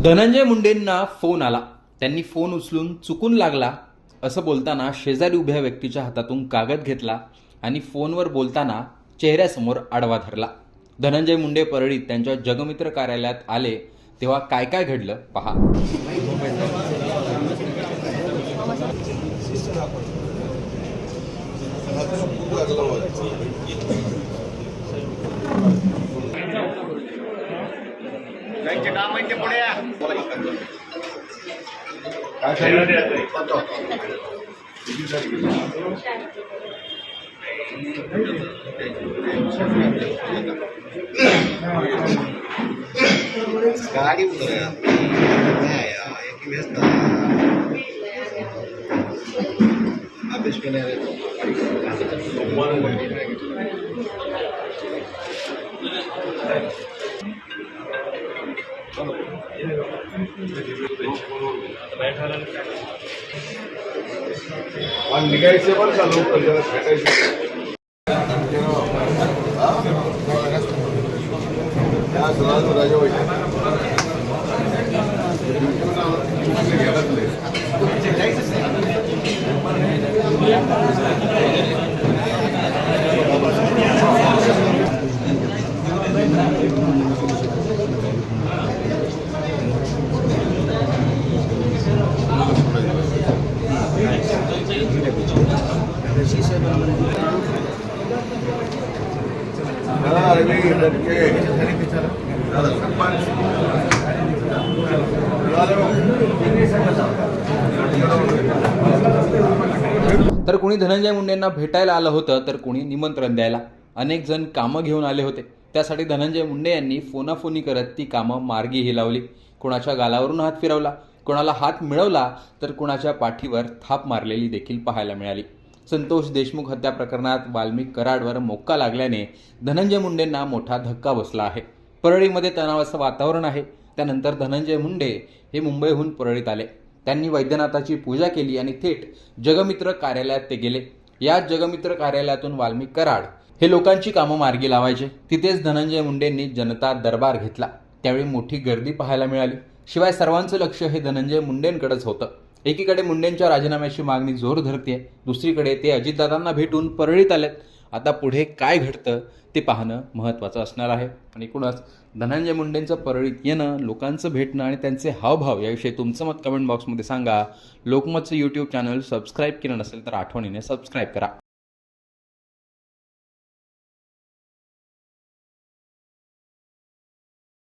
Dhananjay मुंडेंना phone आला. त्यांनी phone उचलून चुकून लागला असं बोलताना शेजारी उभ्या व्यक्तीच्या हातातून कागद घेतला आणि फोनवर बोलताना चेहऱ्यासमोर आडवा धरला. धनंजय मुंडे परळीत त्यांच्या जगमित्र कार्यालयात आले तेव्हा काय काय घडलं पहा. गाडी निघायचं पण चालू तर कोणी धनंजय मुंडेंना भेटायला आलं होतं तर कोणी निमंत्रण द्यायला. अनेक जण कामं घेऊन आले होते. त्यासाठी धनंजय मुंडे यांनी फोनाफोनी करत ती कामं मार्गीही लावली. कोणाच्या गालावरून हात फिरवला, कोणाला हात मिळवला तर कोणाच्या पाठीवर थाप मारलेली देखील पाहायला मिळाली. संतोष देशमुख हत्या प्रकरणात वाल्मिक कराडवर मोक्का लागल्याने धनंजय मुंडेंना मोठा धक्का बसला आहे. परळीमध्ये तणावाचं वातावरण आहे. त्यानंतर धनंजय मुंडे हे मुंबईहून परळीत आले. त्यांनी वैद्यनाथाची पूजा केली आणि थेट जगमित्र कार्यालयात ते गेले. याच जगमित्र कार्यालयातून वाल्मिक कराड हे लोकांची कामं मार्गी लावायचे. तिथेच धनंजय मुंडेंनी जनता दरबार घेतला. त्यावेळी मोठी गर्दी पाहायला मिळाली. शिवाय सर्वांचं लक्ष हे धनंजय मुंडेंकडेच होतं. एकीकडे मुंडेंच्या राजीनाम्याची मागणी जोर धरतेय, दुसरीकडे ते अजितदादांना भेटून परळीत आलेत. आता पुढे काय घडतं ते पाहणं महत्त्वाचं असणार आहे. आणि एकूणच धनंजय मुंडेंचं परळीत येणं, लोकांचं भेटणं आणि त्यांचे हावभाव याविषयी तुमचं मत कमेंट बॉक्समध्ये सांगा. लोकमतचं यूट्यूब चॅनल सबस्क्राईब केलं नसेल तर आठवणीने सबस्क्राईब करा.